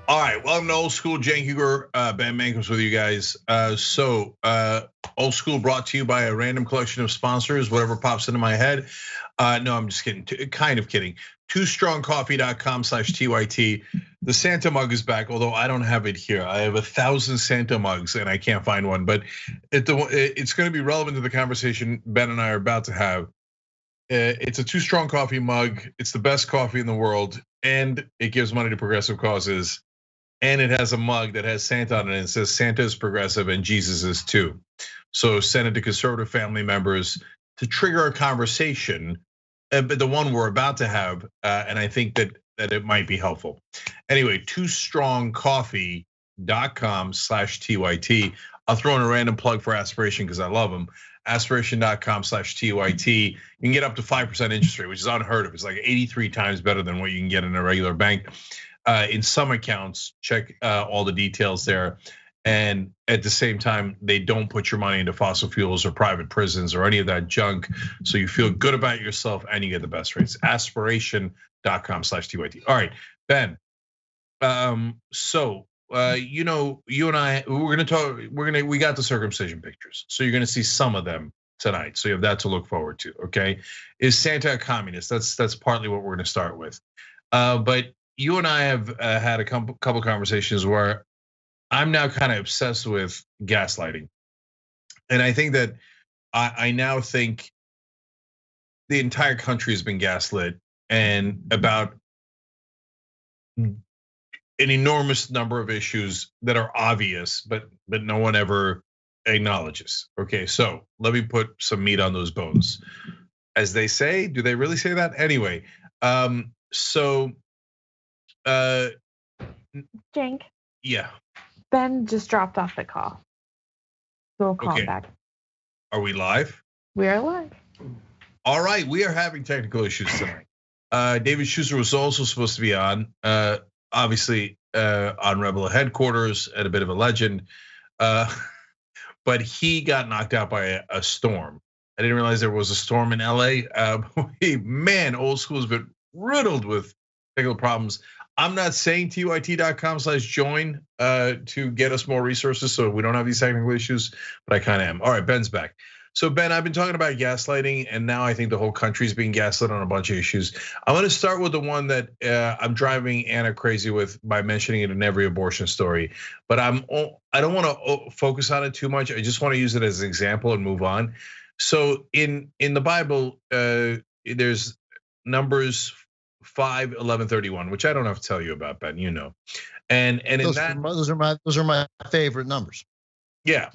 All right, welcome to Old School. Jen Huger, Ben Mankos with you guys. Old School brought to you by a random collection of sponsors, whatever pops into my head. No, I'm just kidding, kind of kidding. TwoStrongCoffee.com/TYT. The Santa mug is back, although I don't have it here. I have 1,000 Santa mugs and I can't find one, but it's gonna be relevant to the conversation Ben and I are about to have. It's a Too Strong Coffee mug. It's the best coffee in the world, and it gives money to progressive causes. And it has a mug that has Santa on it, and it says Santa is progressive and Jesus is too. So send it to conservative family members to trigger a conversation, but the one we're about to have, and I think that it might be helpful. Anyway, TwoStrongCoffee.com/TYT. I'll throw in a random plug for Aspiration because I love them. Aspiration.com/TYT. You can get up to 5% interest rate, which is unheard of. It's like 83 times better than what you can get in a regular bank. In some accounts, check all the details there. And at the same time, they don't put your money into fossil fuels or private prisons or any of that junk. So you feel good about yourself and you get the best rates. Aspiration.com/TYT. All right, Ben. You know, you and I, we're gonna talk. We got the circumcision pictures, so you're gonna see some of them tonight. So you have that to look forward to. Okay, is Santa a communist? That's partly what we're gonna start with. But you and I have had a couple conversations where I'm now kind of obsessed with gaslighting, and I think that I now think the entire country has been gaslit, and about an enormous number of issues that are obvious, but no one ever acknowledges. Okay, so let me put some meat on those bones, as they say. Do they really say that? Anyway, Jenk. Yeah. Ben just dropped off the call. So we'll call him back. Are we live? We are live. All right, we are having technical issues tonight. David Schuster was also supposed to be on, obviously on Rebel headquarters and a bit of a legend, but he got knocked out by a storm. I didn't realize there was a storm in LA. Man, Old School has been riddled with technical problems. I'm not saying TYT.com/join to get us more resources so we don't have these technical issues, but I kind of am. All right, Ben's back. So Ben, I've been talking about gaslighting, and now I think the whole country's being gaslit on a bunch of issues. I'm gonna start with the one that I'm driving Anna crazy with by mentioning it in every abortion story. But I don't want to focus on it too much. I just want to use it as an example and move on. So in the Bible, there's Numbers 5:11-31, which I don't have to tell you about, Ben. You know, and those are my favorite numbers. Yeah.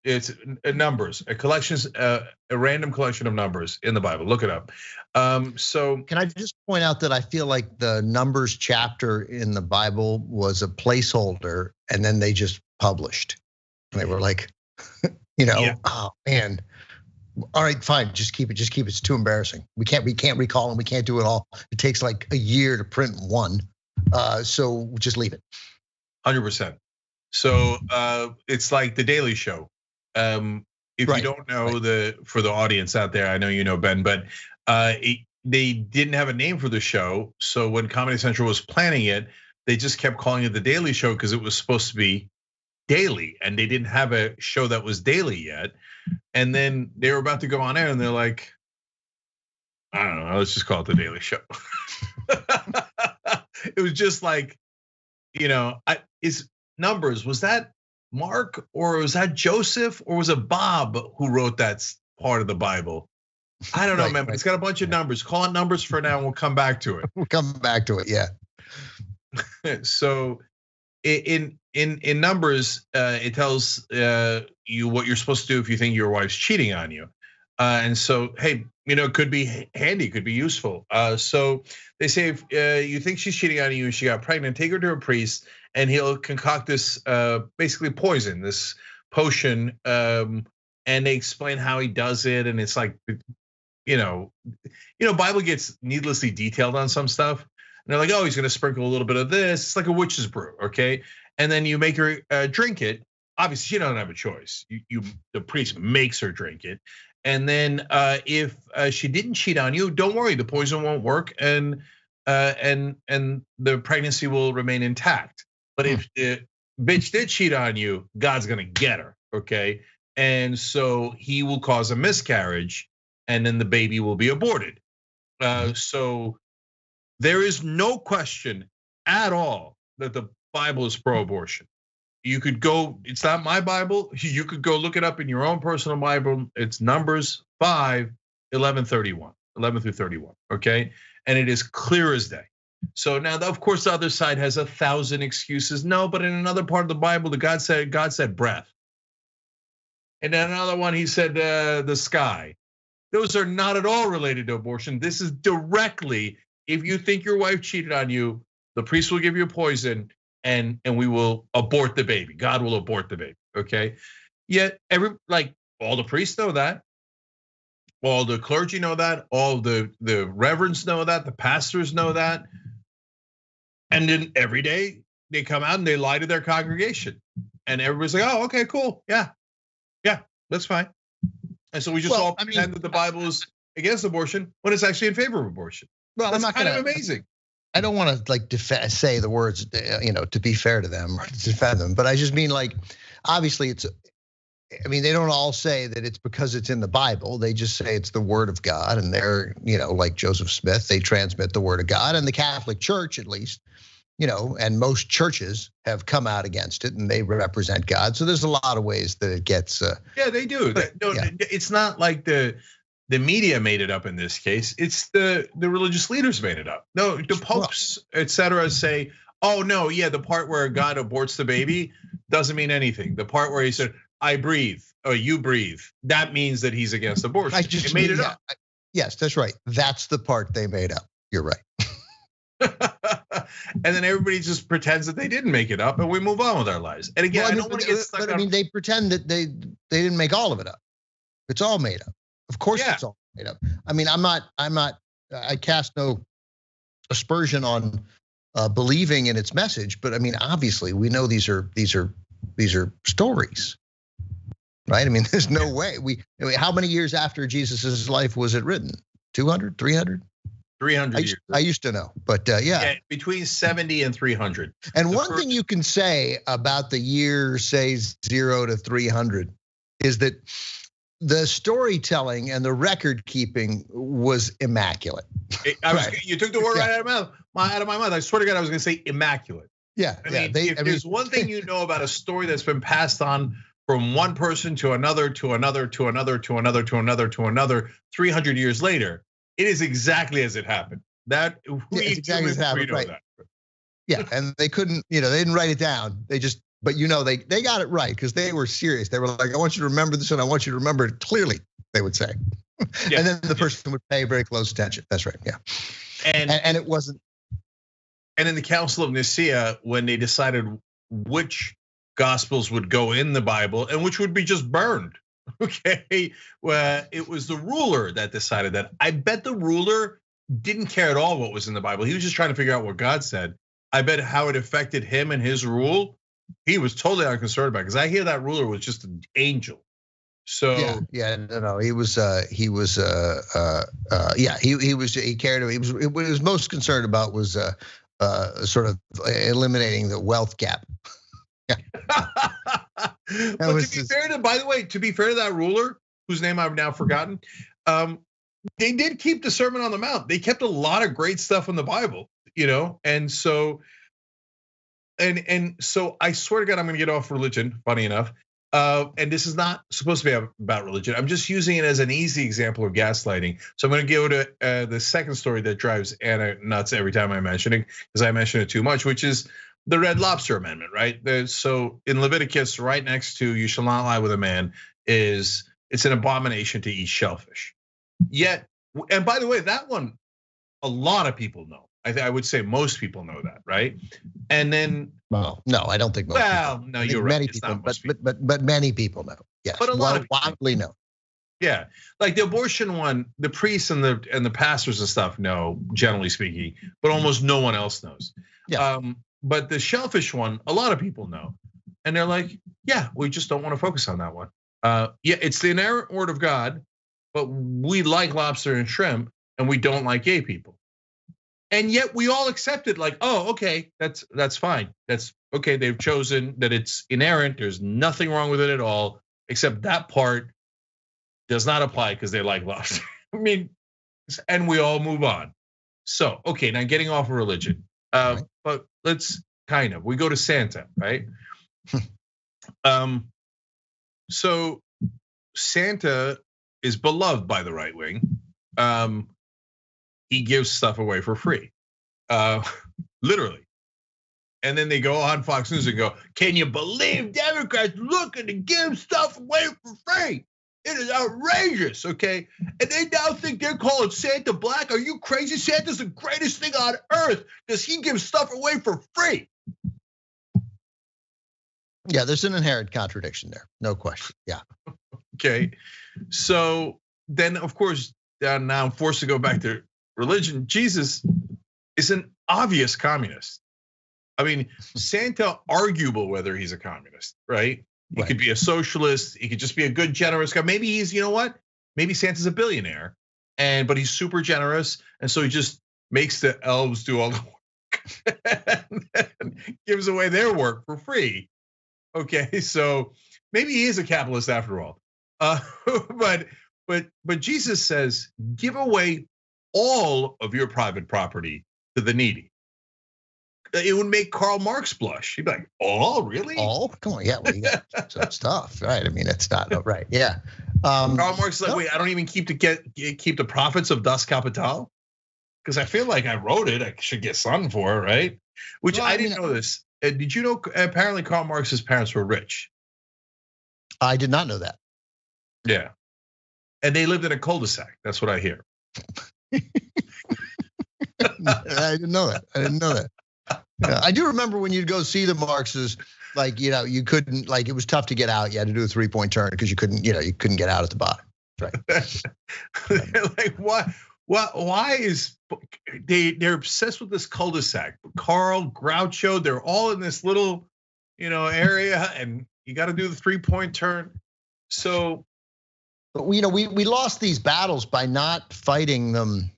It's numbers, a random collection of numbers in the Bible. Look it up. So can I just point out that I feel like the Numbers chapter in the Bible was a placeholder, and then they just published. And they were like, Oh man. All right, fine. Just keep it. It's too embarrassing. We can't recall and we can't do it all. It takes like a year to print one. So just leave it. 100%. So it's like the Daily Show. If you don't know for the audience out there, I know you know, Ben, but they didn't have a name for the show. So when Comedy Central was planning it, they just kept calling it the Daily Show because it was supposed to be daily, and they didn't have a show that was daily yet. And then they were about to go on air, and they're like, I don't know, let's just call it the Daily Show. It was just like, is Numbers, was that Mark or was that Joseph or was it Bob who wrote that part of the Bible? I don't know, man, but it's got a bunch of numbers. Call it Numbers for now, and we'll come back to it. We'll come back to it, yeah. So in Numbers, it tells you what you're supposed to do if you think your wife's cheating on you. And so, hey, it could be handy, could be useful. So they say if you think she's cheating on you and she got pregnant, take her to a priest and he'll concoct this basically poison, this potion, and they explain how he does it. And it's like, Bible gets needlessly detailed on some stuff. And they're like, oh, he's gonna sprinkle a little bit of this. It's like a witch's brew, okay? And then you make her drink it. Obviously, she doesn't have a choice. The priest makes her drink it. And then if she didn't cheat on you, don't worry, the poison won't work, and the pregnancy will remain intact. But if the bitch did cheat on you, God's gonna get her, okay? And so he will cause a miscarriage, and then the baby will be aborted. So there is no question at all that the Bible is pro-abortion. You could go, it's not my Bible, you could go look it up in your own personal Bible. It's Numbers 5, 11 through 31, okay? And it is clear as day. So now, of course, the other side has 1,000 excuses. No, but in another part of the Bible, God said breath. And then another one, he said the sky. Those are not at all related to abortion. This is directly, if you think your wife cheated on you, the priest will give you poison and we will abort the baby. God will abort the baby, okay? Yet all the priests know that. All the clergy know that. All the reverends know that. The pastors know that. And then every day they come out and they lie to their congregation. And everybody's like, oh, okay, cool. Yeah, that's fine. And so we just all pretend that the Bible is against abortion when it's actually in favor of abortion. Well, that's kind of amazing. I don't want to say the words, to be fair to them or to defend them, but I just mean obviously they don't all say that it's because it's in the Bible. They just say it's the word of God, and they're, like Joseph Smith, they transmit the word of God, and the Catholic Church at least, and most churches have come out against it, and they represent God. So there's a lot of ways that it gets. Yeah, they do. It's not like the media made it up in this case. It's the religious leaders made it up. No, the popes, etc., say, oh no, yeah, the part where God aborts the baby doesn't mean anything. The part where he said, I breathe, or you breathe, that means that he's against abortion. They made it up. Yes, that's right. That's the part they made up. You're right. And then everybody just pretends that they didn't make it up, and we move on with our lives. And again, I don't want to get stuck. But they pretend that they didn't make all of it up. It's all made up. Of course, it's all made up. I cast no aspersion on believing in its message, but obviously we know these are stories, right? There's no way how many years after Jesus' life was it written? 200, 300? 300 years. I used to know, but yeah, between 70 and 300. And one thing you can say about the year, say 0 to 300, is that the storytelling and the record keeping was immaculate. You took the word right out of my mouth. I swear to God, I was going to say immaculate. Yeah, if there's one thing you know about a story that's been passed on from one person to another, to another, to another, to another, to another, to another, 300 years later, it is exactly as it happened. It's exactly as it happened, right? Yeah, and they couldn't, they didn't write it down. They just, but they got it right because they were serious. They were like, I want you to remember this, and I want you to remember it clearly. They would say, and then the person would pay very close attention. That's right. Yeah, and it wasn't. And in the Council of Nicaea, when they decided which gospels would go in the Bible and which would be just burned, okay, well, it was the ruler that decided that. I bet the ruler didn't care at all what was in the Bible. He was just trying to figure out what God said. I bet how it affected him and his rule, he was totally unconcerned about. Because I hear that ruler was just an angel. So no, he cared. What he was most concerned about was sort of eliminating the wealth gap. But to be fair to that ruler, whose name I've now forgotten, they did keep the Sermon on the Mount. They kept a lot of great stuff in the Bible, and so I swear to God, I'm going to get off religion. Funny enough, and this is not supposed to be about religion. I'm just using it as an easy example of gaslighting. So I'm going to go to the second story that drives Anna nuts every time I mention it, because I mention it too much, which is the Red Lobster Amendment, right? So in Leviticus, right next to "You shall not lie with a man," is it's an abomination to eat shellfish. Yet, and by the way, that one, a lot of people know. I would say most people know that, right? And then, well, no, I don't think most. Well, people. no, you're right. Many people, but many people know. Yes, but a lot of widely know. Yeah, like the abortion one, the priests and the pastors and stuff know, generally speaking, but almost no one else knows. Yeah. But the shellfish one, a lot of people know, and they're like, yeah, we just don't want to focus on that one. Yeah, it's the inerrant word of God, but we like lobster and shrimp, and we don't like gay people. And yet we all accept it, like, oh, okay, that's fine. That's okay. They've chosen that it's inerrant. There's nothing wrong with it at all, except that part does not apply because they like lobster. I mean, and we all move on. So, okay, now getting off of religion, but let's we go to Santa, right? So Santa is beloved by the right wing. He gives stuff away for free, literally. And then they go on Fox News and go, "Can you believe Democrats looking to give stuff away for free? It is outrageous," okay? And they now think they're calling Santa black. Are you crazy? Santa's the greatest thing on earth. Does he give stuff away for free? Yeah, there's an inherent contradiction there, no question. Yeah. Okay, so then of course now I'm forced to go back to religion. Jesus is an obvious communist. I mean, Santa, arguable whether he's a communist, right? He could be a socialist. He could just be a good, generous guy. Maybe he's, you know what? Maybe Santa's a billionaire, but he's super generous, and so he just makes the elves do all the work and gives away their work for free. Okay, so maybe he is a capitalist after all. But Jesus says, give away all of your private property to the needy. It would make Karl Marx blush. He'd be like, "Oh, really? Oh, come on, yeah, well, you got some stuff, right? I mean, it's not right, yeah." Karl Marx is like, "Wait, I don't even keep the profits of Das Kapital because I feel like I wrote it. I should get something for it, right?" Which well, I didn't know this. Did you know? Apparently, Karl Marx's parents were rich. I did not know that. Yeah, and they lived in a cul-de-sac. That's what I hear. I didn't know that. Yeah, I do remember when you'd go see the Marxes, like, you couldn't, like, it was tough to get out. You had to do a 3-point turn because you couldn't get out at the bottom. Right. Like, why is they're obsessed with this cul-de-sac? Carl, Groucho, they're all in this little, area, and you got to do the 3-point turn. So, but we lost these battles by not fighting them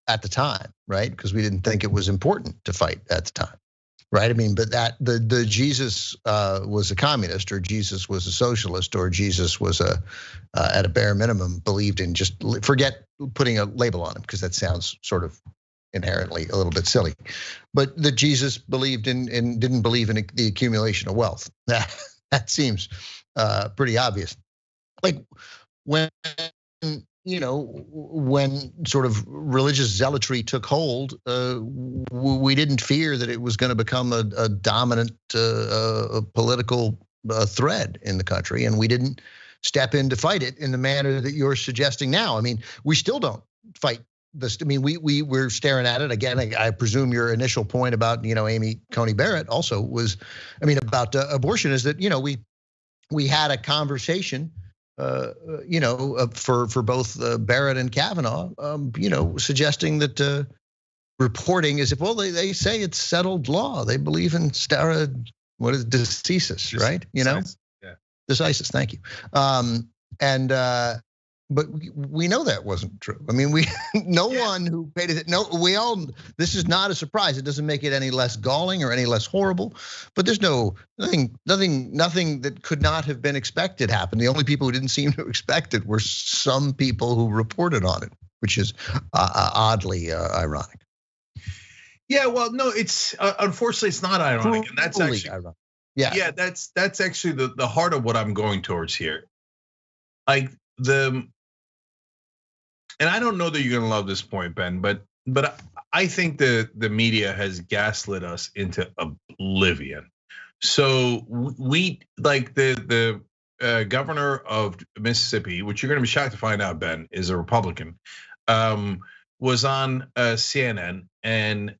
at the time, right? Because we didn't think it was important to fight at the time. Right, I mean, but that the Jesus was a communist, or Jesus was a socialist, or Jesus was at a bare minimum believed in, just forget putting a label on him because that sounds sort of inherently a little bit silly. But that Jesus believed in and didn't believe in the accumulation of wealth. That seems pretty obvious. Like when sort of religious zealotry took hold, we didn't fear that it was going to become a dominant political thread in the country, and we didn't step in to fight it in the manner that you're suggesting now. I mean, we still don't fight this. I mean, we're staring at it again. I presume your initial point about Amy Coney Barrett also was, about abortion is that we had a conversation. For both Barrett and Kavanaugh, suggesting that reporting is they say it's settled law. They believe in decisis, right? Yeah. Decisis. Thank you. But we know that wasn't true. I mean, one who paid it. No, we all. This is not a surprise. It doesn't make it any less galling or any less horrible. But there's nothing that could not have been expected happened. The only people who didn't seem to expect it were some people who reported on it, which is oddly ironic. Yeah, well, no, it's unfortunately it's not ironic, and that's actually ironic. Yeah, that's actually the heart of what I'm going towards here. Like and I don't know that you're gonna love this point, Ben, but I think the media has gaslit us into oblivion. So we like the governor of Mississippi, which you're going to be shocked to find out, Ben, is a Republican, was on CNN, and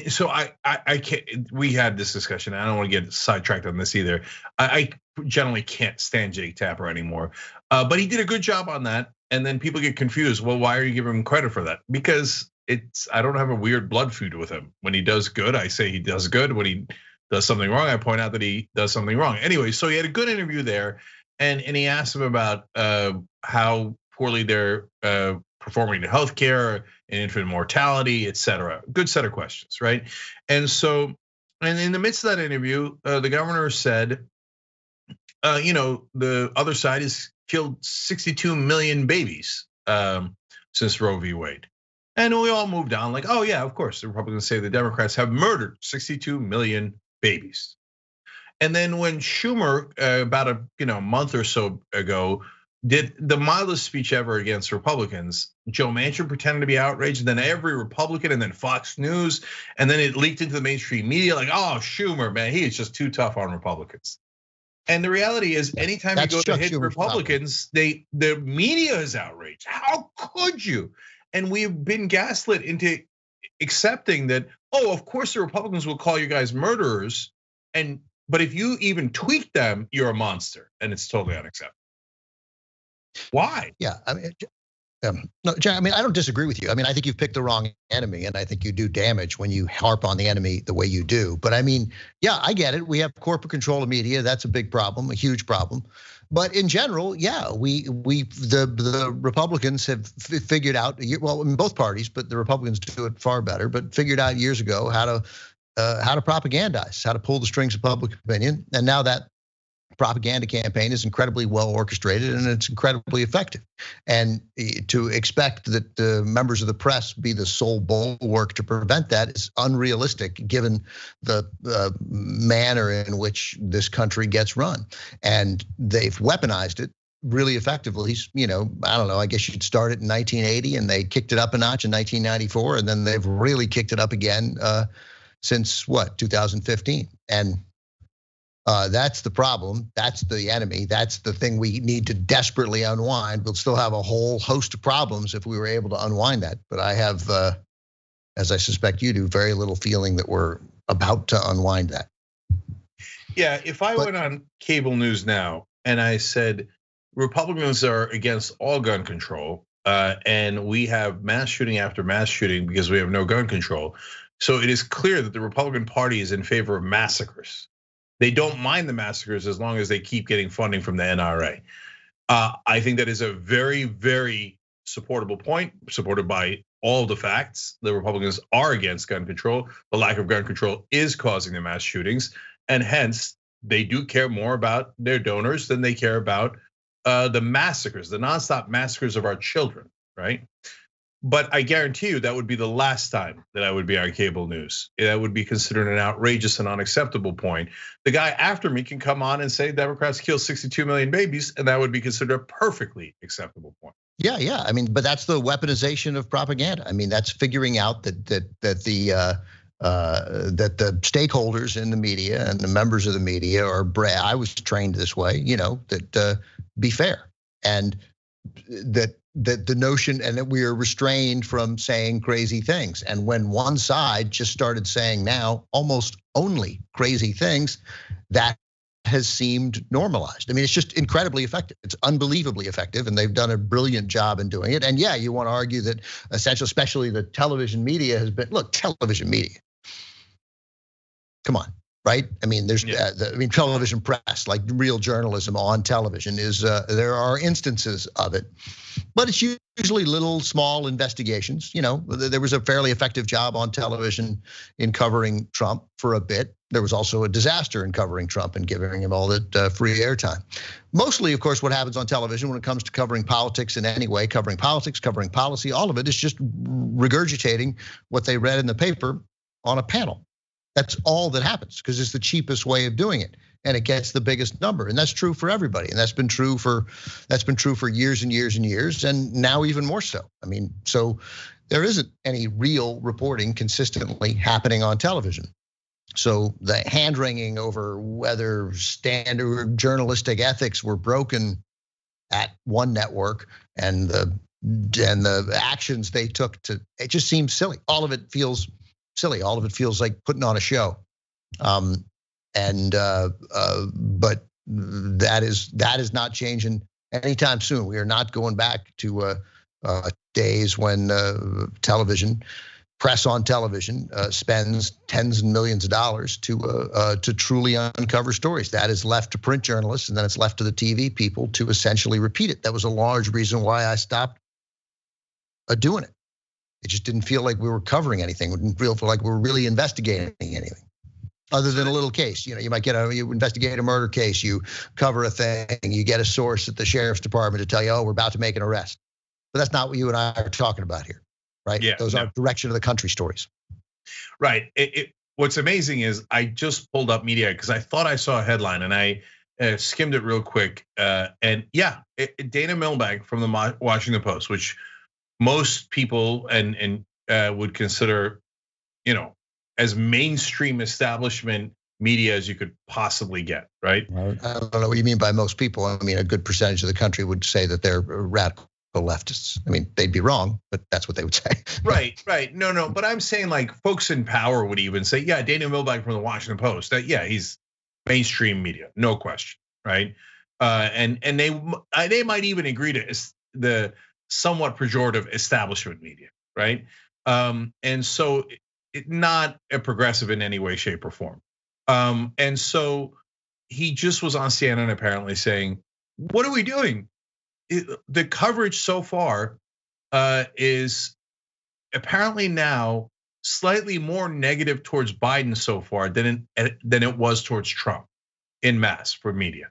so I can't. We had this discussion. I don't want to get sidetracked on this either. I generally can't stand Jake Tapper anymore, but he did a good job on that. And then people get confused. Well, why are you giving him credit for that? Because I don't have a weird blood feud with him. When he does good, I say he does good. When he does something wrong, I point out that he does something wrong. Anyway, so he had a good interview there, and he asked him about how poorly they're performing in healthcare and infant mortality, et cetera. Good set of questions, right? And so, and in the midst of that interview, the governor said, the other side has killed 62 million babies since Roe v. Wade. And we all moved on like, oh yeah, of course, the Republicans say the Democrats have murdered 62 million babies. And then when Schumer, about a month or so ago, did the mildest speech ever against Republicans, Joe Manchin pretended to be outraged, and then every Republican, and then Fox News, and then it leaked into the mainstream media like, oh, Schumer, man, he is just too tough on Republicans. And the reality is, anytime you go to hit Republicans, the media is outraged. How could you? And we've been gaslit into accepting that, oh, of course the Republicans will call you guys murderers, but if you even tweak them, you're a monster, and it's totally unacceptable. Why? Yeah, I mean, no, Jack, I mean, I don't disagree with you. I mean, I think you've picked the wrong enemy, and I think you do damage when you harp on the enemy the way you do. But I mean, yeah, I get it. We have corporate control of media. That's a big problem, a huge problem. But in general, yeah, the Republicans have figured out, well, in both parties, but the Republicans do it far better, but figured out years ago how to propagandize, how to pull the strings of public opinion. And now that propaganda campaign is incredibly well orchestrated and it's incredibly effective. And to expect that the members of the press be the sole bulwark to prevent that is unrealistic given the manner in which this country gets run. And they've weaponized it really effectively. I don't know, I guess you'd start it in 1980 and they kicked it up a notch in 1994, and then they've really kicked it up again since 2015. And that's the problem. That's the enemy. That's the thing we need to desperately unwind. We'll still have a whole host of problems if we were able to unwind that. But I have, as I suspect you do, very little feeling that we're about to unwind that. Yeah, if I went on cable news now and I said Republicans are against all gun control, and we have mass shooting after mass shooting because we have no gun control, so it is clear that the Republican Party is in favor of massacres. They don't mind the massacres as long as they keep getting funding from the NRA. I think that is a very, very supportable point, supported by all the facts. The Republicans are against gun control. The lack of gun control is causing the mass shootings, and hence they do care more about their donors than they care about the massacres, the nonstop massacres of our children, right? But I guarantee you that would be the last time that I would be on cable news. That would be considered an outrageous and unacceptable point. The guy after me can come on and say Democrats kill 62 million babies, and that would be considered a perfectly acceptable point. Yeah. I mean, but that's the weaponization of propaganda. I mean, that's figuring out that the stakeholders in the media and the members of the media are. I was trained this way, that be fair, and that the notion, and that we are restrained from saying crazy things. And when one side just started saying now almost only crazy things, that has seemed normalized. I mean, it's just incredibly effective. It's unbelievably effective, and they've done a brilliant job in doing it. And yeah, you want to argue that essentially, especially the television media has been, look, television media. Come on. Right? I mean, television press, like real journalism on television is, there are instances of it, but it's usually little small investigations. There was a fairly effective job on television in covering Trump for a bit. There was also a disaster in covering Trump and giving him all that free airtime. Mostly, of course, what happens on television when it comes to covering politics in any way, covering politics, covering policy, all of it is just regurgitating what they read in the paper on a panel. That's all that happens because it's the cheapest way of doing it, and it gets the biggest number. And that's true for everybody. And that's been true for years and years and years, and now even more so. I mean, so there isn't any real reporting consistently happening on television. So the hand wringing over whether standard journalistic ethics were broken at one network and the actions they took it just seems silly. All of it feels silly. All of it feels like putting on a show. But that is not changing anytime soon. We are not going back to days when television, press on television, spends tens of millions of dollars to truly uncover stories. That is left to print journalists, and then it's left to the TV people to essentially repeat it. That was a large reason why I stopped doing it. It just didn't feel like we were covering anything. It didn't feel like we were really investigating anything, other than a little case. You might you investigate a murder case, you cover a thing, you get a source at the sheriff's department to tell you, oh, we're about to make an arrest. But that's not what you and I are talking about here, right? Yeah, those are direction of the country stories. Right. What's amazing is I just pulled up media because I thought I saw a headline and I skimmed it real quick. And yeah, Dana Milbank from the Washington Post, which most people and would consider, as mainstream establishment media as you could possibly get, right? I don't know what you mean by most people. I mean, a good percentage of the country would say that they're radical leftists. I mean, they'd be wrong, but that's what they would say. Right. No. But I'm saying like folks in power would even say, yeah, Dana Milbank from the Washington Post, yeah, he's mainstream media, no question, right? And they might even agree to the somewhat pejorative establishment media, right? And so not a progressive in any way, shape, or form. And so he just was on CNN apparently saying, what are we doing? The coverage so far is apparently now slightly more negative towards Biden so far than it was towards Trump in mass for media.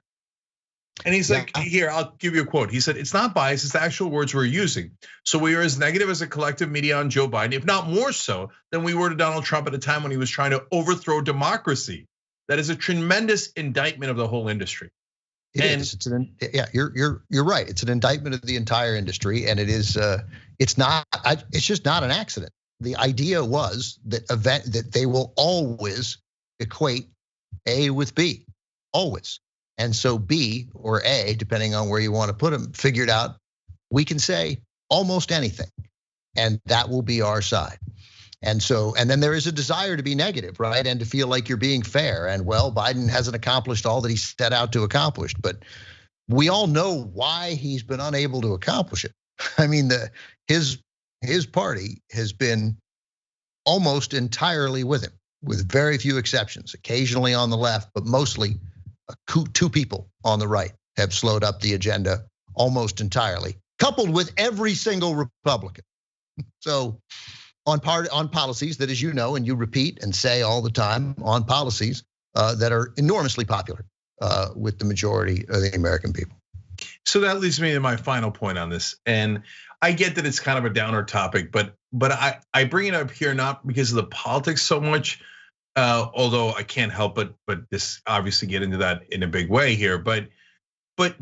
And he's like, here, I'll give you a quote. He said, it's not bias, it's the actual words we're using. So we are as negative as a collective media on Joe Biden, if not more so than we were to Donald Trump at a time when he was trying to overthrow democracy. That is a tremendous indictment of the whole industry. It is. You're right. It's an indictment of the entire industry, and it is. It's not. It's just not an accident. The idea was that they will always equate A with B, always, and so B or A, depending on where you want to put them, figured out we can say almost anything, and that will be our side. And then there is a desire to be negative, right? And to feel like you're being fair. And well, Biden hasn't accomplished all that he set out to accomplish, but we all know why he's been unable to accomplish it. I mean, his party has been almost entirely with him, with very few exceptions, occasionally on the left, but mostly two people on the right have slowed up the agenda almost entirely, coupled with every single Republican. So on policies that, as you know, and you repeat and say all the time, on policies that are enormously popular with the majority of the American people. So that leads me to my final point on this. And I get that it's kind of a downer topic, but I bring it up here not because of the politics so much, although I can't help but this obviously get into that in a big way here, but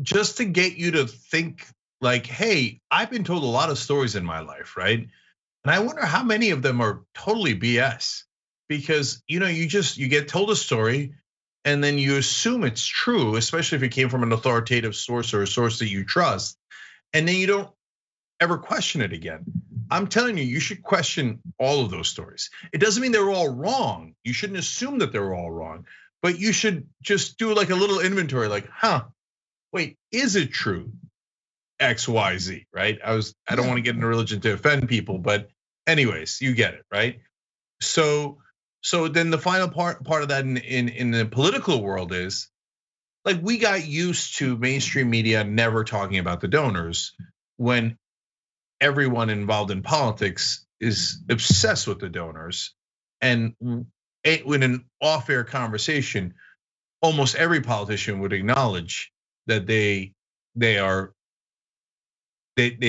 just to get you to think like, hey, I've been told a lot of stories in my life, right? And I wonder how many of them are totally BS, because you get told a story and then you assume it's true, especially if it came from an authoritative source or a source that you trust, and then you don't ever question it again. I'm telling you, you should question all of those stories. It doesn't mean they're all wrong. You shouldn't assume that they're all wrong, but you should just do like a little inventory, like, wait, is it true? X, Y, Z, right? I don't want to get into religion to offend people, but anyways, you get it, right? So then the final part of that in the political world is like we got used to mainstream media never talking about the donors when everyone involved in politics is obsessed with the donors. And when an off-air conversation, almost every politician would acknowledge that they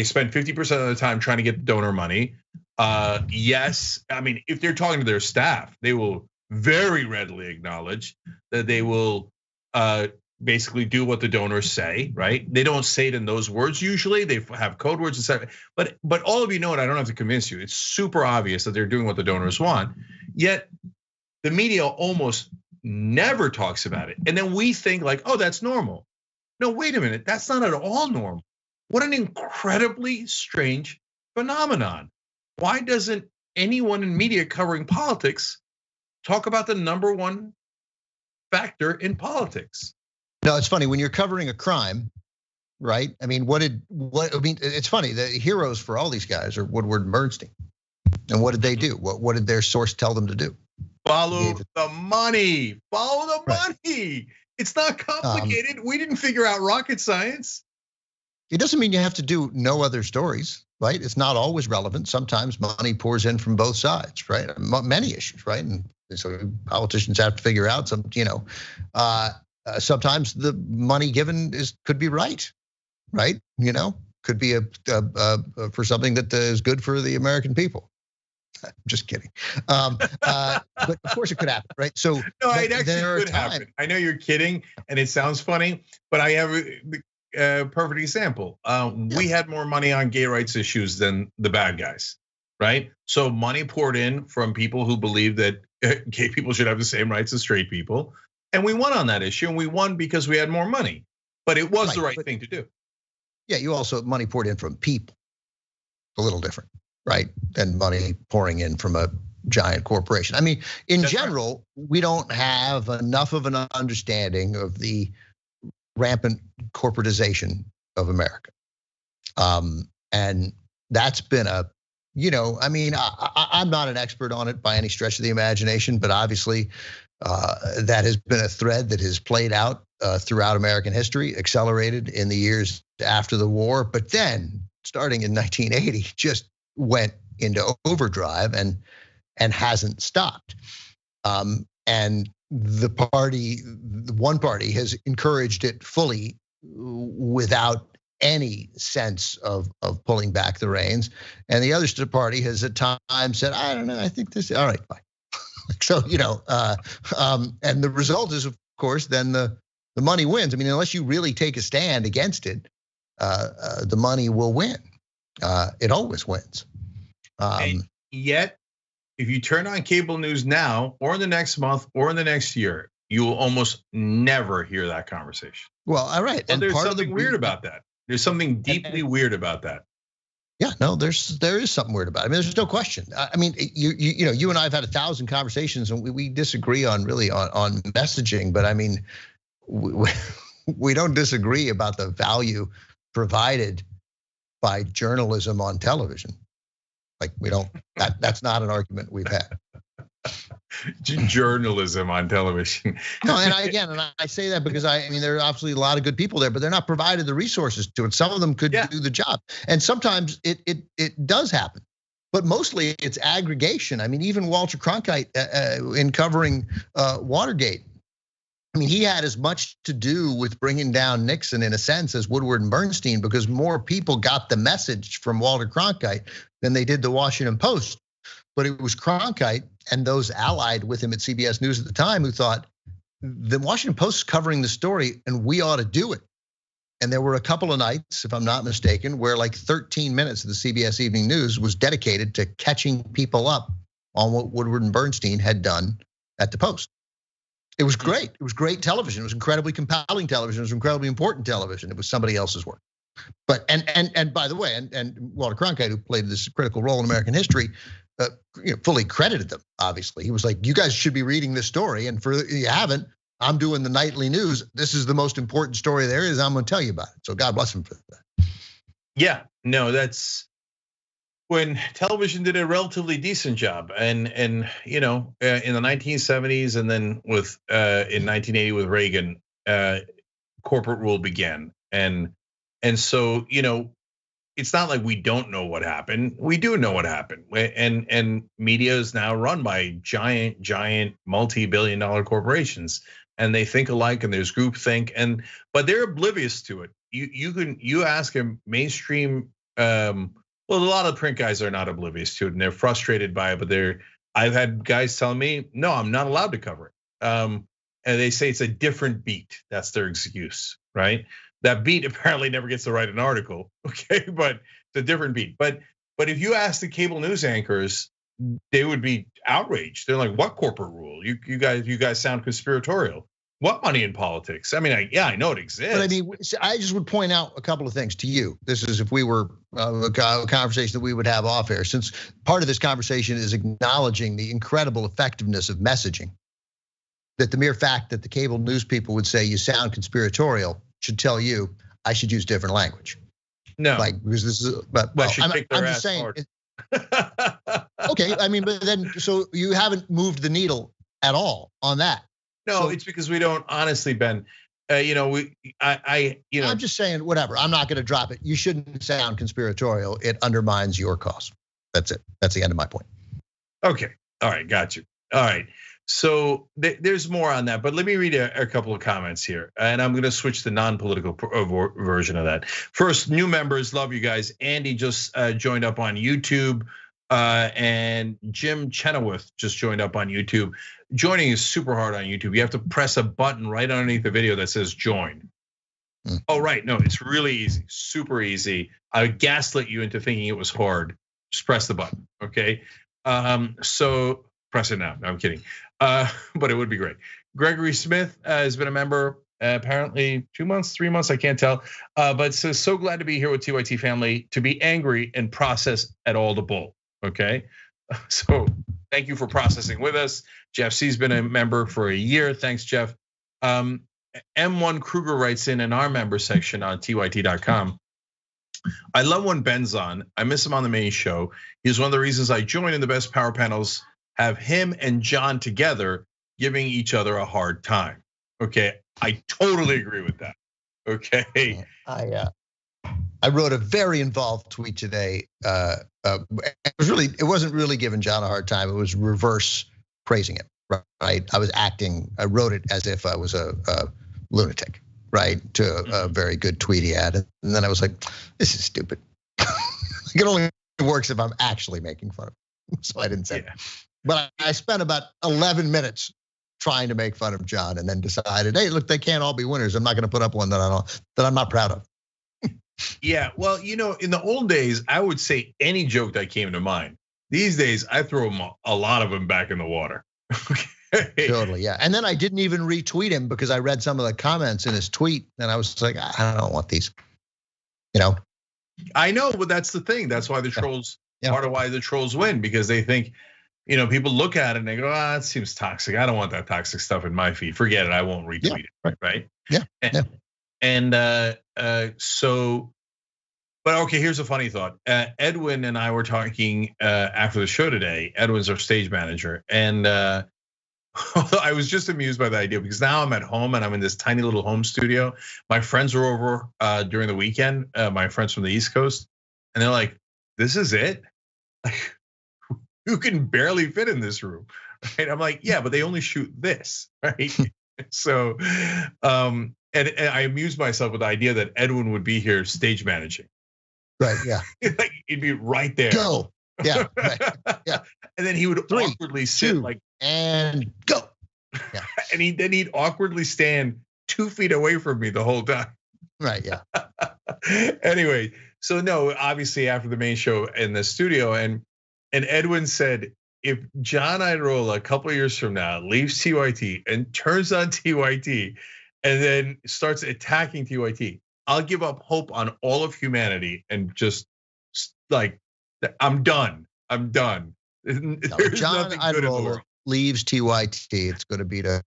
spend 50% of the time trying to get the donor money. Yes, I mean, if they're talking to their staff, they will very readily acknowledge that they will basically do what the donors say, right? They don't say it in those words usually. They have code words and stuff. But all of you know it. I don't have to convince you. It's super obvious that they're doing what the donors want. Yet the media almost never talks about it. And then we think like, oh, that's normal. No, wait a minute, that's not at all normal. What an incredibly strange phenomenon. Why doesn't anyone in media covering politics talk about the number one factor in politics? No, it's funny when you're covering a crime, right? I mean, it's funny, the heroes for all these guys are Woodward and Bernstein. And what did they do? What did their source tell them to do? Follow the money. Follow the money. It's not complicated. We didn't figure out rocket science. It doesn't mean you have to do no other stories, right? It's not always relevant. Sometimes money pours in from both sides, right? Many issues, right? And so politicians have to figure out some, sometimes the money given could be right? Could be for something that is good for the American people. I'm just kidding. But of course it could happen, right? So no, it actually could happen. I know you're kidding, and it sounds funny, but I have a perfect example. We had more money on gay rights issues than the bad guys, right? So money poured in from people who believe that gay people should have the same rights as straight people, and we won on that issue, and we won because we had more money. But it was the right thing to do. Yeah, you also money poured in from people, a little different, right? Than money pouring in from a giant corporation. I mean, in general, we don't have enough of an understanding of the rampant corporatization of America. And that's been I'm not an expert on it by any stretch of the imagination, but obviously that has been a thread that has played out throughout American history, accelerated in the years after the war, but then starting in 1980, just went into overdrive and hasn't stopped. And one party has encouraged it fully without any sense of pulling back the reins, and the other party has at times said, I don't know, I think this, all right, fine. So and the result is, of course, then the money wins. I mean, unless you really take a stand against it, the money will win. It always wins. And yet, if you turn on cable news now, or in the next month, or in the next year, you will almost never hear that conversation. Well, all right. And there's something weird about that. There's something deeply weird about that. Yeah, no, there is something weird about it. I mean, there's no question. I mean, you and I have had 1,000 conversations, and we disagree on messaging, but I mean, we don't disagree about the value provided by journalism on television. Like we don't. That's not an argument we've had. Journalism on television. No, and I say that because I mean there are obviously a lot of good people there, but they're not provided the resources to it. Some of them could do the job, and sometimes it does happen, but mostly it's aggregation. I mean, even Walter Cronkite in covering Watergate, I mean, he had as much to do with bringing down Nixon in a sense as Woodward and Bernstein, because more people got the message from Walter Cronkite than they did the Washington Post. But it was Cronkite and those allied with him at CBS News at the time who thought the Washington Post is covering the story and we ought to do it. And there were a couple of nights, if I'm not mistaken, where like 13 minutes of the CBS Evening News was dedicated to catching people up on what Woodward and Bernstein had done at the Post. It was great. It was great television. It was incredibly compelling television. It was incredibly important television. It was somebody else's work. But and by the way, and Walter Cronkite, who played this critical role in American history, fully credited them. Obviously, he was like, "You guys should be reading this story, and for you haven't, I'm doing the nightly news. This is the most important story there is. I'm going to tell you about it." So God bless him for that. Yeah, no, that's when television did a relatively decent job, and in the 1970s, and then with in 1980 with Reagan, corporate rule began, and so it's not like we don't know what happened. We do know what happened, and media is now run by giant multi-billion-dollar corporations, and they think alike, and there's groupthink, but they're oblivious to it. You ask a mainstream. Well, a lot of print guys are not oblivious to it, and they're frustrated by it. But I've had guys tell me, "No, I'm not allowed to cover it," and they say it's a different beat. That's their excuse, right? That beat apparently never gets to write an article, okay? But it's a different beat. But if you ask the cable news anchors, they would be outraged. They're like, "What corporate rule? You guys sound conspiratorial. What money in politics? I mean, I know it exists." But I mean, I just would point out a couple of things to you. This is if we were a conversation that we would have off air, since part of this conversation is acknowledging the incredible effectiveness of messaging. That the mere fact that the cable news people would say you sound conspiratorial should tell you I should use different language. No, like because this is, but well, I'm just saying. Okay, I mean, but then so you haven't moved the needle at all on that. No, so, it's because we don't honestly, Ben. I'm just saying, whatever. I'm not going to drop it. You shouldn't sound conspiratorial. It undermines your cause. That's it. That's the end of my point. Okay. All right. Got you. All right. So there's more on that, but let me read a couple of comments here, and I'm going to switch to non-political version of that. First, new members, love you guys. Andy just joined up on YouTube, and Jim Chenoweth just joined up on YouTube. Joining is super hard on YouTube. You have to press a button right underneath the video that says join. Oh, right. No, it's really easy, super easy. I gaslit you into thinking it was hard. Just press the button, okay? So press it now. No, I'm kidding. But it would be great. Gregory Smith has been a member apparently 2 months, 3 months, I can't tell. But says, so glad to be here with TYT family, to be angry and process at all the bull, okay? So thank you for processing with us. Jeff C's been a member for a year. Thanks, Jeff. M1 Kruger writes in our member section on tyt.com. I love when Ben's on. I miss him on the main show. He's one of the reasons I joined in the best power panels. Have him and John together giving each other a hard time. Okay, I totally agree with that. Okay. I wrote a very involved tweet today. It wasn't really giving John a hard time. It was reverse praising him. Right. I wrote it as if I was a lunatic. Right, to a very good tweet he had, and then I was like, this is stupid. It only works if I'm actually making fun of him. So I didn't say it. But I spent about 11 minutes trying to make fun of John, and then decided, hey, look, they can't all be winners. I'm not going to put up one that I'm not proud of. Yeah, well, in the old days, I would say any joke that came to mind. These days, I throw a lot of them back in the water. Totally, yeah. And then I didn't even retweet him because I read some of the comments in his tweet, and I was like, I don't want these. I know, but that's the thing. That's why the trolls. Part of why the trolls win, because they think. People look at it and they go, that seems toxic. I don't want that toxic stuff in my feed. Forget it. I won't retweet it. Right? Yeah. But okay, here's a funny thought. Edwin and I were talking after the show today. Edwin's our stage manager. And I was just amused by the idea because now I'm at home and I'm in this tiny little home studio. My friends were over during the weekend, my friends from the East Coast. And they're like, this is it? You can barely fit in this room, right? I'm like, yeah, but they only shoot this, right? So, and I amused myself with the idea that Edwin would be here stage managing. Right, yeah. Like he'd be right there. Go, yeah, right. Yeah. And then he would awkwardly sit and go. Yeah. And then he'd awkwardly stand 2 feet away from me the whole time. Right, yeah. Anyway, so no, obviously after the main show in the studio, and Edwin said, if John Iadarola a couple of years from now leaves TYT and turns on TYT and then starts attacking TYT, I'll give up hope on all of humanity and just like, I'm done. I'm done. If John Iadarola leaves TYT, it's going to be to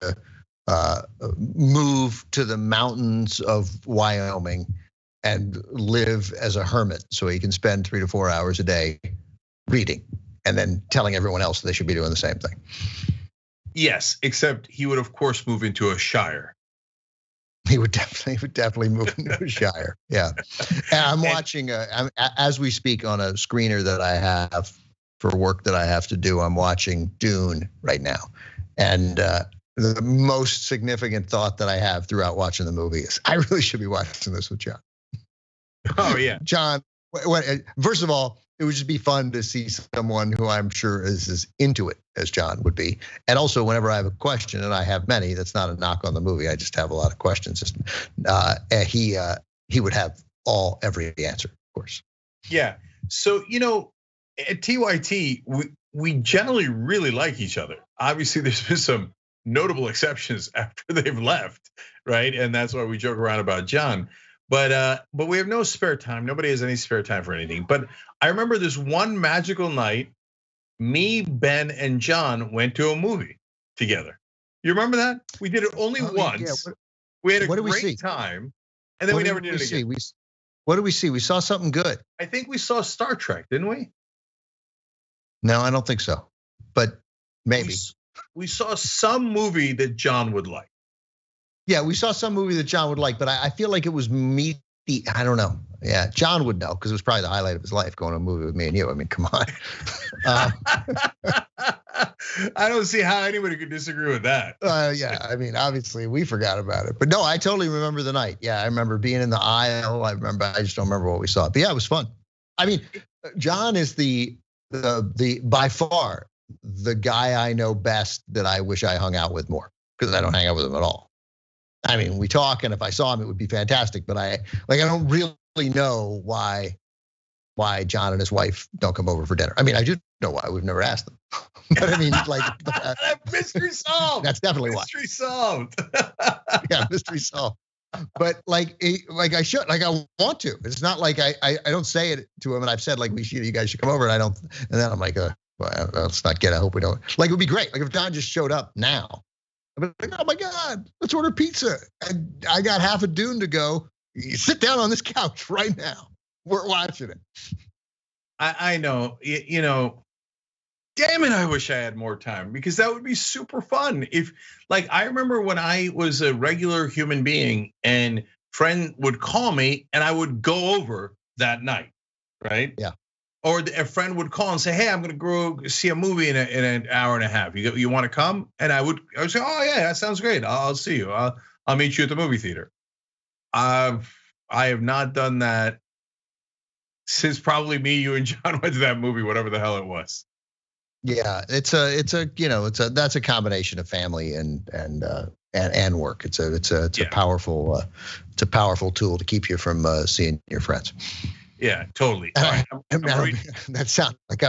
move to the mountains of Wyoming and live as a hermit so he can spend 3 to 4 hours a day reading and then telling everyone else they should be doing the same thing. Yes, except he would of course move into a shire. He would definitely move into a shire. Yeah, and I'm watching as we speak on a screener that I have for work that I have to do. I'm watching Dune right now, and the most significant thought that I have throughout watching the movie is I really should be watching this with John. Oh yeah, John. First of all, it would just be fun to see someone who I'm sure is as into it as John would be. And also, whenever I have a question, and I have many, that's not a knock on the movie. I just have a lot of questions. He would have every answer, of course. Yeah. So at TYT, we generally really like each other. Obviously, there's been some notable exceptions after they've left, right? And that's why we joke around about John. But we have no spare time. Nobody has any spare time for anything. But I remember this one magical night, me, Ben, and John went to a movie together. You remember that? We did it only once. We had a great time, and then we never did it again. What did we see? We saw something good. I think we saw Star Trek, didn't we? No, I don't think so. But maybe. We saw some movie that John would like. Yeah, we saw some movie that John would like, but I feel like it was meaty. I don't know. Yeah, John would know because it was probably the highlight of his life going to a movie with me and you. I mean, come on. I don't see how anybody could disagree with that. Yeah, I mean, obviously we forgot about it, but no, I totally remember the night. Yeah, I remember being in the aisle. I just don't remember what we saw. But yeah, it was fun. I mean, John is the by far the guy I know best that I wish I hung out with more because I don't hang out with him at all. I mean, we talk, and if I saw him, it would be fantastic. But I don't really know why John and his wife don't come over for dinner. I mean, I just know why. We've never asked them. But I mean, mystery solved. That's definitely why. Mystery solved. Yeah, mystery solved. But I want to. It's not like I don't say it to him, and I've said like you guys should come over, and I don't. And then I'm like, well, let's not get. I hope we don't. Like it would be great. Like if John just showed up now. I'd be like, oh my God, let's order pizza. And I got half a dune to go. You sit down on this couch right now. We're watching it. I know, damn it, I wish I had more time because that would be super fun. If I remember when I was a regular human being and friend would call me and I would go over that night, right? Yeah. Or a friend would call and say, hey, I'm gonna go see a movie in an hour and a half. You wanna come? And I would say, oh yeah, that sounds great. I'll see you. I'll meet you at the movie theater. I have not done that since probably me, you, and John went to that movie, whatever the hell it was. Yeah, that's a combination of family and work. It's a powerful tool to keep you from seeing your friends. Yeah, totally. That sounds like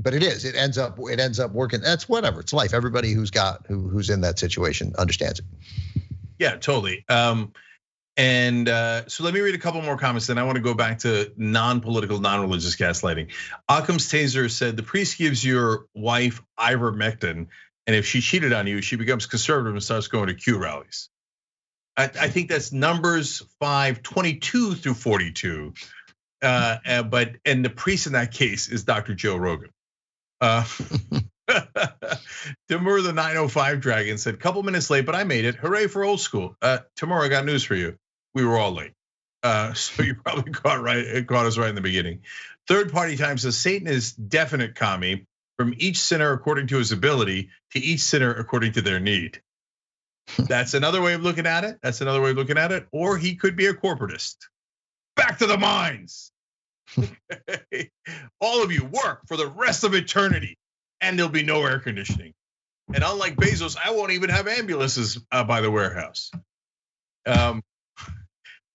but it is. It ends up working. That's whatever. It's life. Everybody who's in that situation understands it. Yeah, totally. And so let me read a couple more comments. Then I want to go back to non-political, non-religious gaslighting. Occam's Taser said the priest gives your wife ivermectin, and if she cheated on you, she becomes conservative and starts going to Q rallies. I think that's Numbers 5:22 through 42. But the priest in that case is Dr. Joe Rogan. Timur the 905 Dragon said, couple minutes late, but I made it. Hooray for old school. Timur, I got news for you. We were all late. So you probably caught us right in the beginning. Third Party Time says Satan is definite commie, from each sinner according to his ability to each sinner according to their need. That's another way of looking at it. Or he could be a corporatist. Back to the mines. All of you work for the rest of eternity, and there'll be no air conditioning. And unlike Bezos, I won't even have ambulances by the warehouse.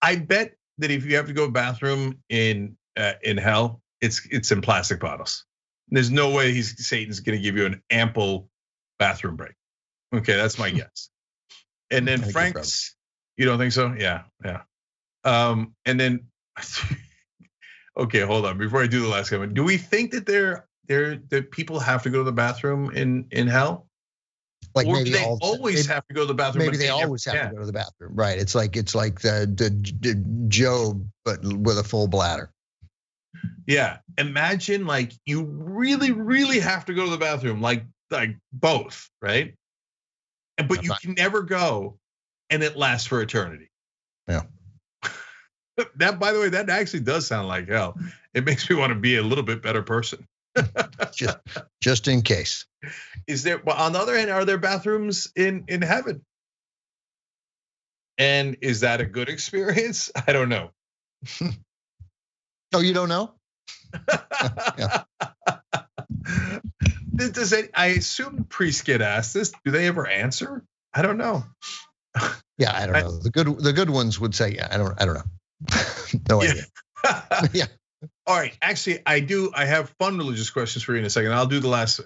I bet that if you have to go to the bathroom in hell, it's in plastic bottles. There's no way Satan's going to give you an ample bathroom break. Okay, that's my guess. And then Frank's, you don't think so? Yeah. And then, okay, hold on. Before I do the last comment, do we think that that people have to go to the bathroom in hell? Like or maybe do they always have to go to the bathroom? Maybe they always have to go to the bathroom, right? It's like the Job, but with a full bladder. Yeah, imagine like you really, really have to go to the bathroom, like both, right? But you can never go, and it lasts for eternity. Yeah. That, by the way, that actually does sound like hell. It makes me want to be a little bit better person. just in case. Is there? Well, on the other hand, are there bathrooms in heaven? And is that a good experience? I don't know. Oh, you don't know? Yeah. I assume priests get asked this. Do they ever answer? I don't know. Yeah, I don't know. The good ones would say, yeah, I don't know. No idea. Yeah. All right, actually, I have fun religious questions for you in a second. I'll do the last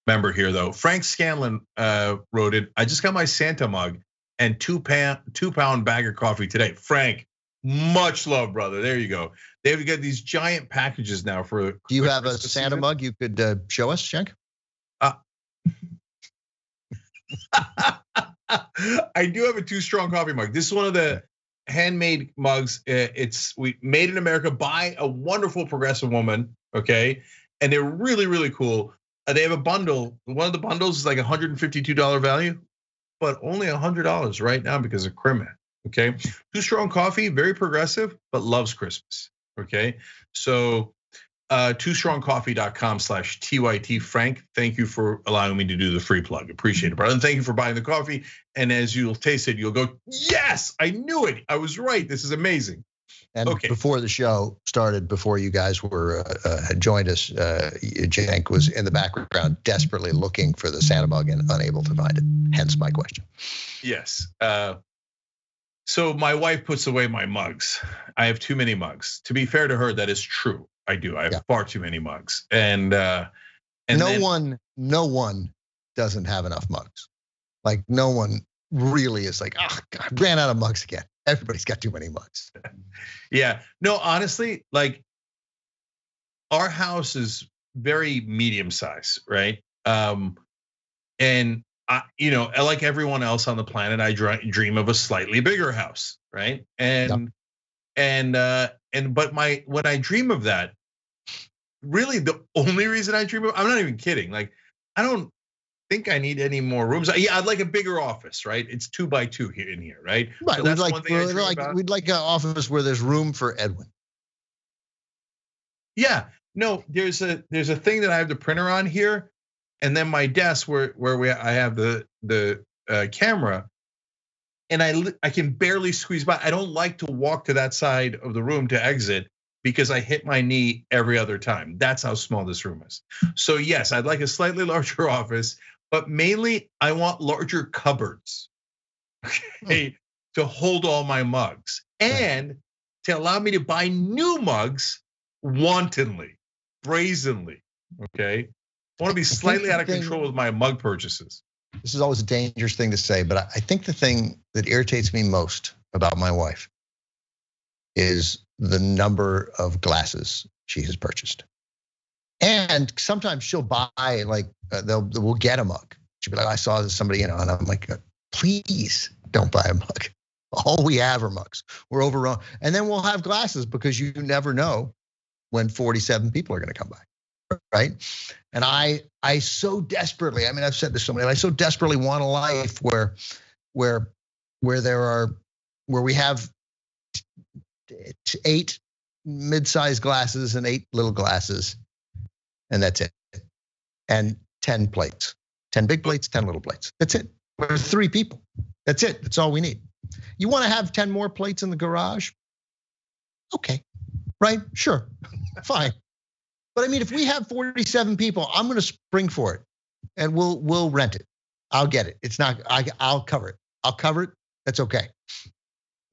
member here though. Frank Scanlon wrote it. I just got my Santa mug and 2-pound bag of coffee today. Frank, much love, brother. There you go. They've got these giant packages now for. Do you have a Santa mug you could show us, Shank? I do have a Too Strong coffee mug. This is one of the handmade mugs. We made in America by a wonderful progressive woman. Okay, and they're really, really cool. They have a bundle. One of the bundles is like $152 value, but only $100 right now because of Crimea. Okay, Too Strong coffee, very progressive, but loves Christmas. Okay, so toostrongcoffee.com/TYT. Frank, thank you for allowing me to do the free plug. Appreciate it, brother. And thank you for buying the coffee. And as you'll taste it, you'll go, yes, I knew it. I was right. This is amazing. And before the show started, before you guys had joined us, Jank was in the background desperately looking for the Santa mug and unable to find it. Hence my question. Yes. So my wife puts away my mugs. I have too many mugs. To be fair to her, that is true. I do. I have far too many mugs, and no one doesn't have enough mugs. Like no one really is like, oh God, I ran out of mugs again. Everybody's got too many mugs. Yeah. No, honestly, like our house is very medium size, right? And I, like everyone else on the planet, I dream of a slightly bigger house, right? And when I dream of that, really the only reason I dream of, I'm not even kidding. Like, I don't think I need any more rooms. Yeah, I'd like a bigger office, right? It's 2x2 here in here, right? Right. So we'd like an office where there's room for Edwin. Yeah. No, there's a thing that I have the printer on here, and then my desk where I have the camera, and I can barely squeeze by. I don't like to walk to that side of the room to exit because I hit my knee every other time. That's how small this room is. So yes, I'd like a slightly larger office, but mainly I want larger cupboards, okay, to hold all my mugs and to allow me to buy new mugs wantonly, brazenly, okay? I want to be slightly out of control with my mug purchases. This is always a dangerous thing to say, but I think the thing that irritates me most about my wife is the number of glasses she has purchased. And sometimes she'll buy we'll get a mug. She'll be like, I saw somebody, and I'm like, please don't buy a mug. All we have are mugs. We're overrun. And then we'll have glasses because you never know when 47 people are gonna come by, right? And I so desperately, I mean, I've said this so many, I so desperately want a life where we have 8 mid-sized glasses and 8 little glasses, and that's it. And 10 plates, 10 big plates, 10 little plates. That's it. We're 3 people. That's it. That's all we need. You want to have 10 more plates in the garage? Okay, right? Sure, fine. But I mean, if we have 47 people, I'm going to spring for it, and we'll rent it. I'll get it. It's not. I'll cover it. I'll cover it. That's okay.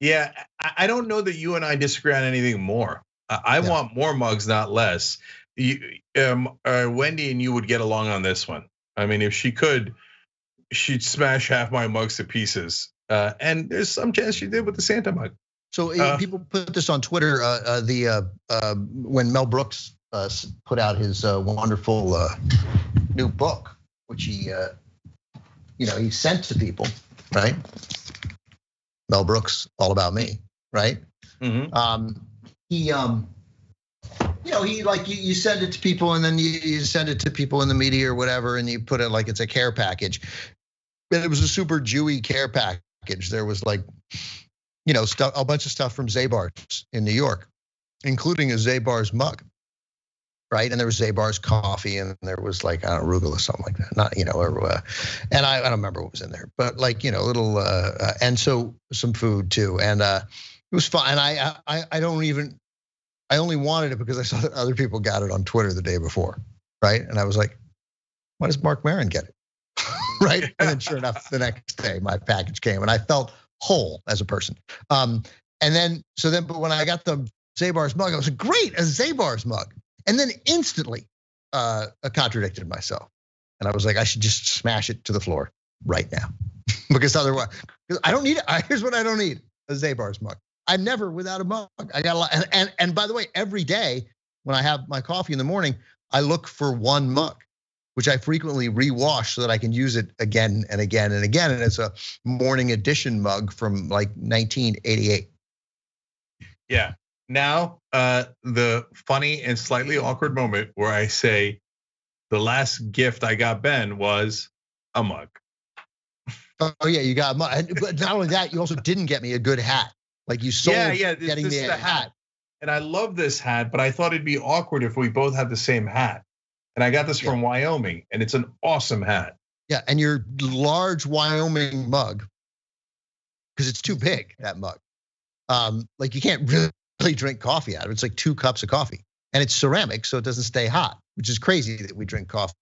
Yeah, I don't know that you and I disagree on anything more. I want more mugs, not less. Wendy and you would get along on this one. I mean, if she could, she'd smash half my mugs to pieces. And there's some chance she did with the Santa mug. So people put this on Twitter. When Mel Brooks put out his wonderful new book, which he sent to people, right? Mel Brooks, All About Me, right? Mm-hmm. You send it to people, and then you send it to people in the media or whatever, and you put it like it's a care package. And it was a super Jewy care package. There was a bunch of stuff from Zabar's in New York, including a Zabar's mug, right? And there was Zabar's coffee, and there was arugula or something like that. And I don't remember what was in there, but little, and so some food too. And it was fun. And I only wanted it because I saw that other people got it on Twitter the day before, right? And I was like, why does Mark Maron get it? Right? And then sure enough, the next day my package came, and I felt whole as a person. But when I got the Zabar's mug. I was like, great, a Zabar's mug. And then instantly I contradicted myself. And I was like, I should just smash it to the floor right now. Because otherwise, I don't need it. Here's what I don't need, a Zabar's mug. I'm never without a mug. I got a lot, and by the way, every day when I have my coffee in the morning, I look for one mug, which I frequently rewash so that I can use it again and again and again. And it's a morning edition mug from like 1988. Yeah. Now, the funny and slightly awkward moment where I say the last gift I got Ben was a mug. Oh yeah, you got a mug. But not only that, you also didn't get me a good hat. Like you sold getting me a hat. And I love this hat, but I thought it'd be awkward if we both had the same hat. And I got this from Wyoming, and it's an awesome hat. Yeah, and your large Wyoming mug, because it's too big, that mug. Like you can't really drink coffee out of it. It's like 2 cups of coffee. And it's ceramic, so it doesn't stay hot, which is crazy that we drink coffee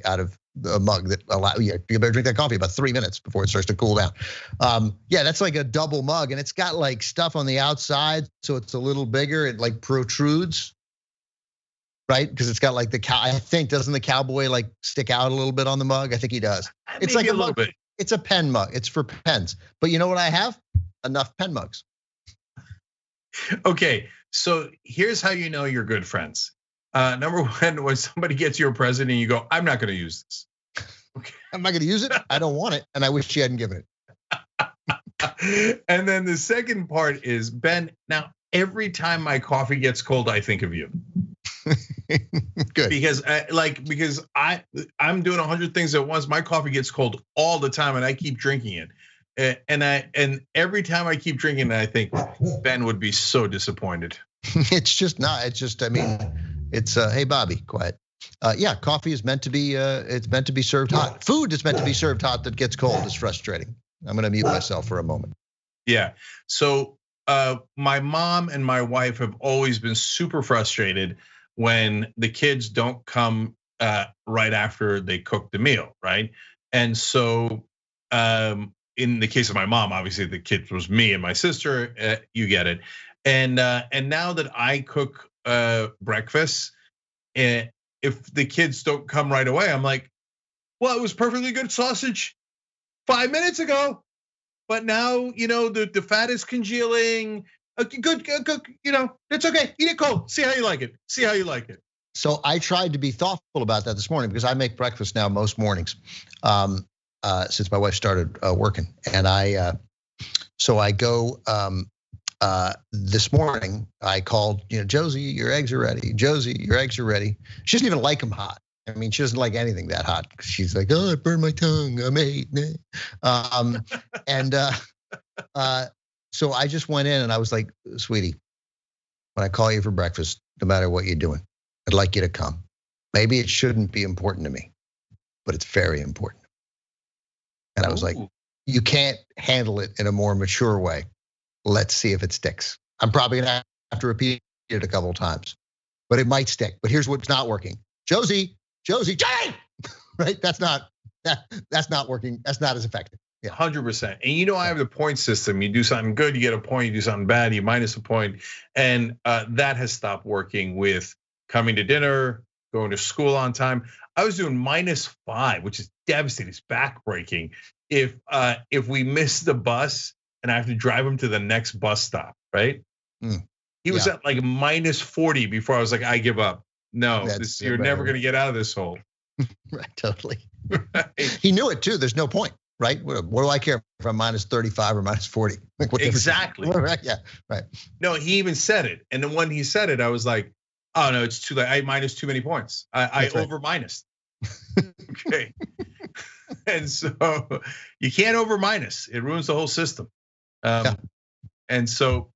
out of a mug that you better drink that coffee about 3 minutes before it starts to cool down. Yeah, that's like a double mug, and it's got like stuff on the outside, so it's a little bigger. It like protrudes, right? Because it's got like I think, doesn't the cowboy like stick out a little bit on the mug? I think he does. It's like a little bit. It's a pen mug. It's for pens. But you know what I have? Enough pen mugs. Okay, so here's how you know you're good friends. Number one, when somebody gets you a present and you go, I'm not gonna use this. Okay. I'm not gonna use it, I don't want it, and I wish you hadn't given it. And then the second part is, Ben, now every time my coffee gets cold, I think of you. Good. Because I'm doing 100 things at once. My coffee gets cold all the time and I keep drinking it. And every time I keep drinking it, I think Ben would be so disappointed. It's just not, I mean, it's hey Bobby, quiet. Yeah, coffee is meant to be it's meant to be served hot. Food is meant to be served hot that gets cold. Is frustrating. I'm gonna mute myself for a moment. Yeah. So my mom and my wife have always been super frustrated when the kids don't come right after they cook the meal, right? And so in the case of my mom, obviously the kids was me and my sister. You get it. And now that I cook breakfast, if the kids don't come right away, I'm like, well, it was perfectly good sausage 5 minutes ago, but now the fat is congealing. Good, it's okay. Eat it cold. See how you like it. So I tried to be thoughtful about that this morning because I make breakfast now most mornings, since my wife started working, and so I go. This morning I called, Josie, your eggs are ready. Josie, your eggs are ready. She doesn't even like them hot. I mean, she doesn't like anything that hot. She's like, oh, I burned my tongue. I'm 8. So I just went in and I was like, sweetie, when I call you for breakfast, no matter what you're doing, I'd like you to come. Maybe it shouldn't be important to me, but it's very important. And I was like, you can't handle it in a more mature way. Let's see if it sticks. I'm probably gonna have to repeat it a couple of times, but it might stick. But here's what's not working. Josie, Jay! Right? That's not working. That's not as effective. Yeah, 100%. And I have the point system. You do something good, you get a point. You do something bad, you minus a point. And that has stopped working with coming to dinner, going to school on time. I was doing -5, which is devastating. It's backbreaking. If we miss the bus and I have to drive him to the next bus stop, right? He was at like -40 before I was like, I give up. No, you're never gonna get out of this hole. Right, totally. Right. He knew it too. There's no point, right? What do I care if I'm -35 or -40? Like what exactly. Yeah, right. No, he even said it, and then when he said it, I was like, oh no, it's too late. I minus too many points. I over minus. Okay. And so you can't over minus. It ruins the whole system. And so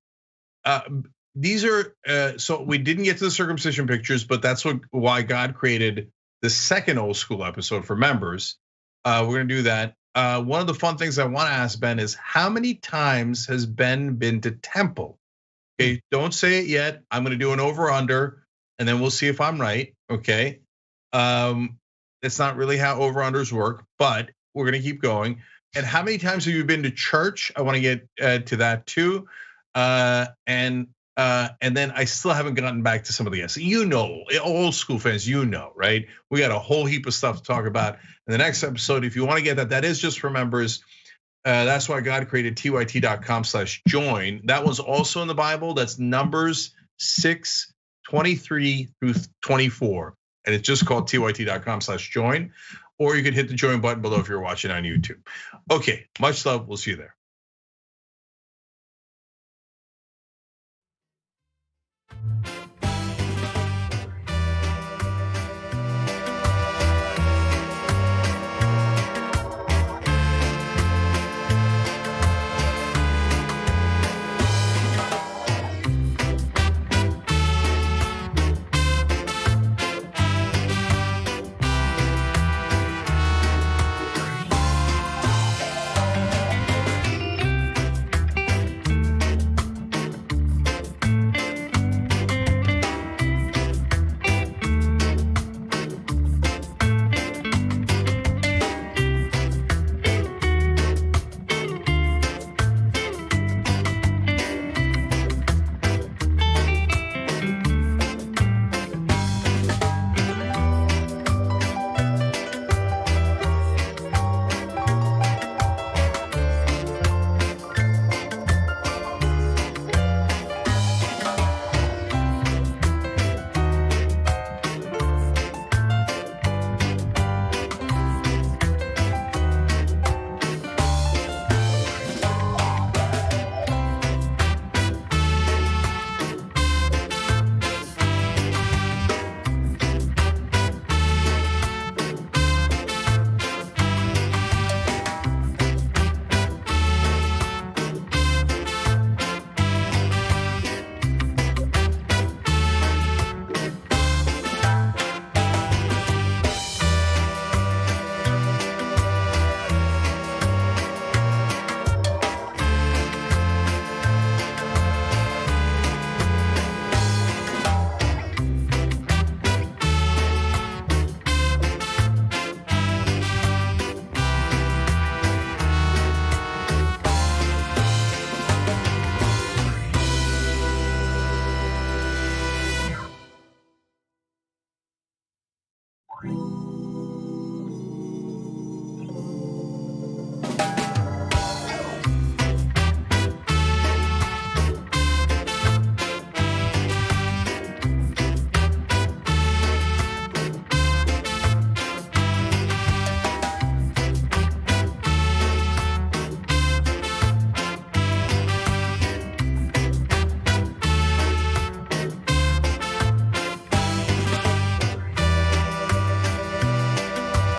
these are so we didn't get to the circumcision pictures, but that's why God created the second old school episode for members. We're gonna do that. One of the fun things I want to ask Ben is, how many times has Ben been to temple? Okay, don't say it yet. I'm gonna do an over under, and then we'll see if I'm right. Okay. That's not really how over unders work, but we're gonna keep going. And how many times have you been to church? I want to get to that too. And And then I still haven't gotten back to some of the guests. Old school fans, right? We got a whole heap of stuff to talk about in the next episode. If you want to get that is just for members. That's why God created tyt.com/join. That was also in the Bible. That's Numbers 6:23 through 24. And it's just called tyt.com/join. Or you could hit the join button below if you're watching on YouTube. Okay, much love. We'll see you there.